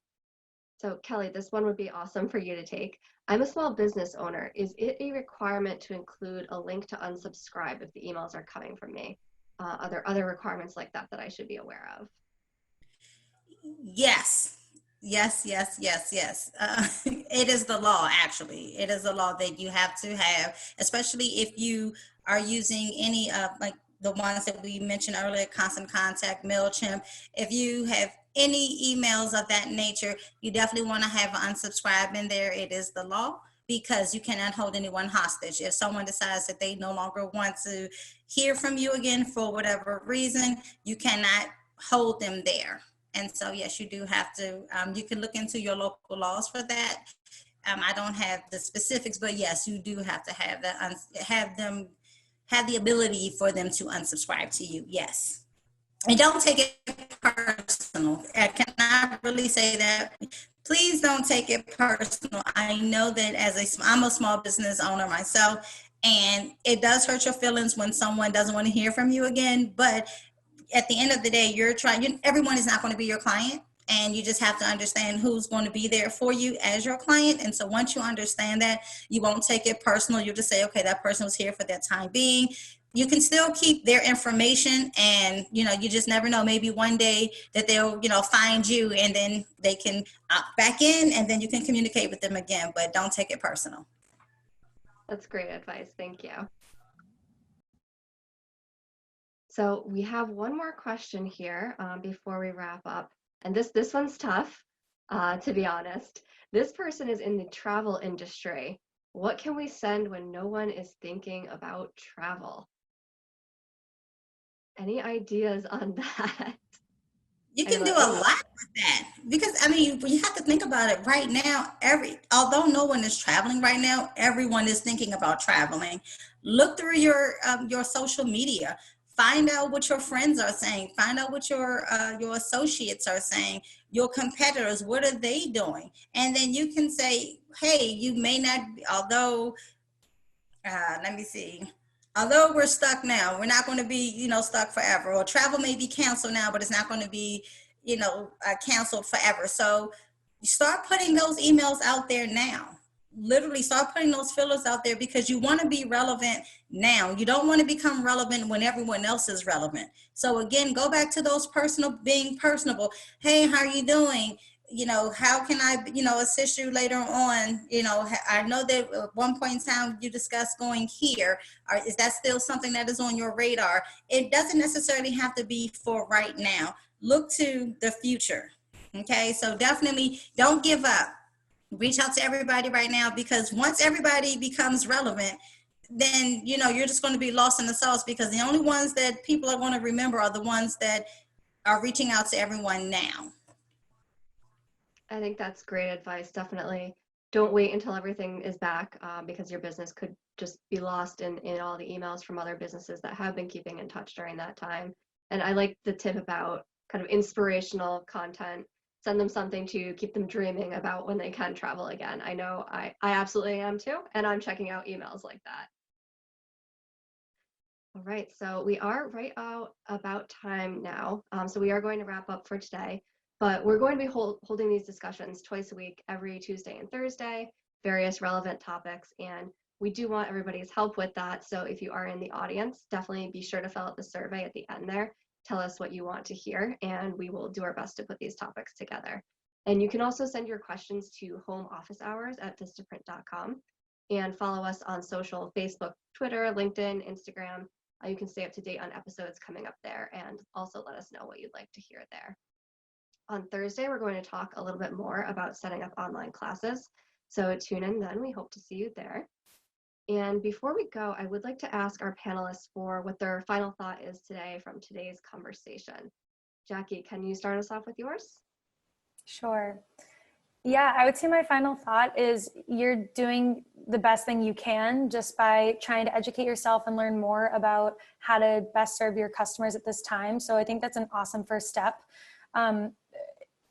Speaker 1: So Kelly, this one would be awesome for you to take. I'm a small business owner. Is it a requirement to include a link to unsubscribe if the emails are coming from me? Are there other requirements like that that I should be aware of?
Speaker 3: Yes. Yes, yes, yes, yes. It is the law, actually. It is the law that you have to have, especially if you are using any of like the ones that we mentioned earlier, Constant Contact, MailChimp. If you have any emails of that nature, you definitely want to have unsubscribe in there. It is the law because you cannot hold anyone hostage. If someone decides that they no longer want to hear from you again for whatever reason, you cannot hold them there. And so, yes, you do have to, you can look into your local laws for that. I don't have the specifics, but yes, you do have to have that, have the ability for them to unsubscribe to you. Yes. And don't take it personal. Can I really say that? Please don't take it personal. I know that I'm a small business owner myself, and it does hurt your feelings when someone doesn't want to hear from you again, but at the end of the day, everyone is not going to be your client, and you just have to understand who's going to be there for you as your client. And so once you understand that, you won't take it personal. You'll just say, okay, that person was here for that time being. You can still keep their information, and you just never know, maybe one day that they'll find you, and then they can opt back in, and then you can communicate with them again. But don't take it personal.
Speaker 1: That's great advice. Thank you. So we have one more question here before we wrap up. And this one's tough, to be honest. This person is in the travel industry. What can we send when no one is thinking about travel? Any ideas on that?
Speaker 3: You can do a lot with that because you have to think about it right now. Although no one is traveling right now, everyone is thinking about traveling. Look through your social media. Find out what your friends are saying. Find out what your associates are saying. Your competitors, what are they doing? And then you can say, hey, you may not, although let me see. Although we're stuck now, we're not going to be, stuck forever. Or travel may be canceled now, but it's not going to be, canceled forever. So you start putting those emails out there now. Literally start putting those fillers out there because you want to be relevant now. You don't want to become relevant when everyone else is relevant. So again, go back to those being personable. Hey, how are you doing? How can I, assist you later on? I know that at one point in time you discussed going here. Is that still something that is on your radar? It doesn't necessarily have to be for right now. Look to the future. Okay, so definitely don't give up. Reach out to everybody right now, because once everybody becomes relevant, then you're just going to be lost in the sauce, because the only ones that people are going to remember are the ones that are reaching out to everyone now.
Speaker 1: I think that's great advice. Definitely don't wait until everything is back because your business could just be lost in all the emails from other businesses that have been keeping in touch during that time. And I like the tip about kind of inspirational content. Send them something to keep them dreaming about when they can travel again. I know I absolutely am too, and I'm checking out emails like that. All right, so we are right out about time now. So we are going to wrap up for today, but we're going to be holding these discussions twice a week, every Tuesday and Thursday, various relevant topics. And we do want everybody's help with that. So if you are in the audience, definitely be sure to fill out the survey at the end there. Tell us what you want to hear, and we will do our best to put these topics together. And you can also send your questions to homeofficehours@vistaprint.com and follow us on social: Facebook, Twitter, LinkedIn, Instagram. You can stay up to date on episodes coming up there, and also let us know what you'd like to hear there. On Thursday, we're going to talk a little bit more about setting up online classes. So tune in then. We hope to see you there. And before we go, I would like to ask our panelists for what their final thought is today from today's conversation. Jackie, can you start us off with yours?
Speaker 2: Sure. Yeah, I would say my final thought is you're doing the best thing you can just by trying to educate yourself and learn more about how to best serve your customers at this time. So I think that's an awesome first step. Um,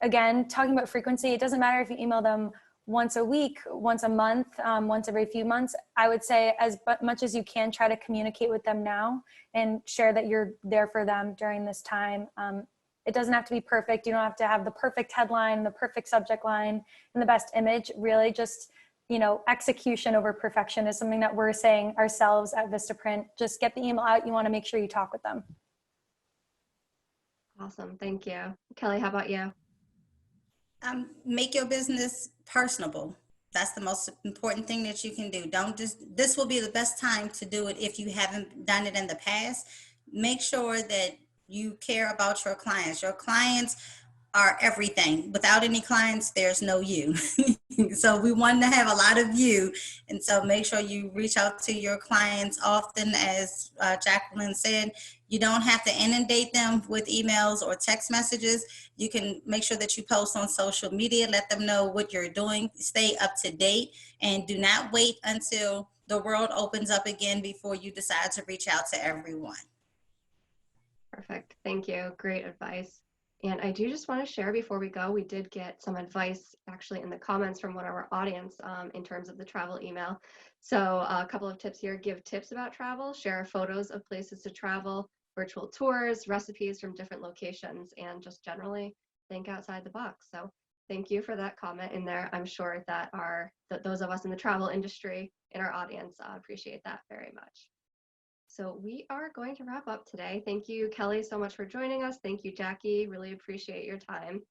Speaker 2: Again, talking about frequency, it doesn't matter if you email them once a week, once a month, once every few months. I would say as much as you can, try to communicate with them now and share that you're there for them during this time. It doesn't have to be perfect. You don't have to have the perfect headline, the perfect subject line, and the best image. Really just, execution over perfection is something that we're saying ourselves at Vistaprint. Just get the email out. You want to make sure you talk with them.
Speaker 1: Awesome. Thank you. Kelly, how about you?
Speaker 3: Make your business personable. That's the most important thing that you can do. Don't just, this will be the best time to do it if you haven't done it in the past. Make sure that you care about your clients. Your clients are everything. Without any clients, there's no you. So we want to have a lot of you. And so make sure you reach out to your clients often. As Jacqueline said, you don't have to inundate them with emails or text messages. You can make sure that you post on social media, let them know what you're doing, stay up to date, and do not wait until the world opens up again before you decide to reach out to everyone.
Speaker 1: Perfect. Thank you. Great advice. And I do just want to share before we go, we did get some advice actually in the comments from one of our audience in terms of the travel email. So a couple of tips here: give tips about travel, share photos of places to travel, virtual tours, recipes from different locations, and just generally think outside the box. So thank you for that comment in there. I'm sure that those of us in the travel industry in our audience appreciate that very much. So we are going to wrap up today. Thank you, Kelly, so much for joining us. Thank you, Jackie. Really appreciate your time.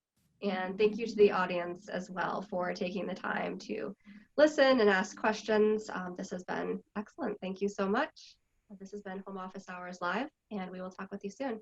Speaker 1: And thank you to the audience as well for taking the time to listen and ask questions. This has been excellent. Thank you so much. This has been Home Office Hours Live, and we will talk with you soon.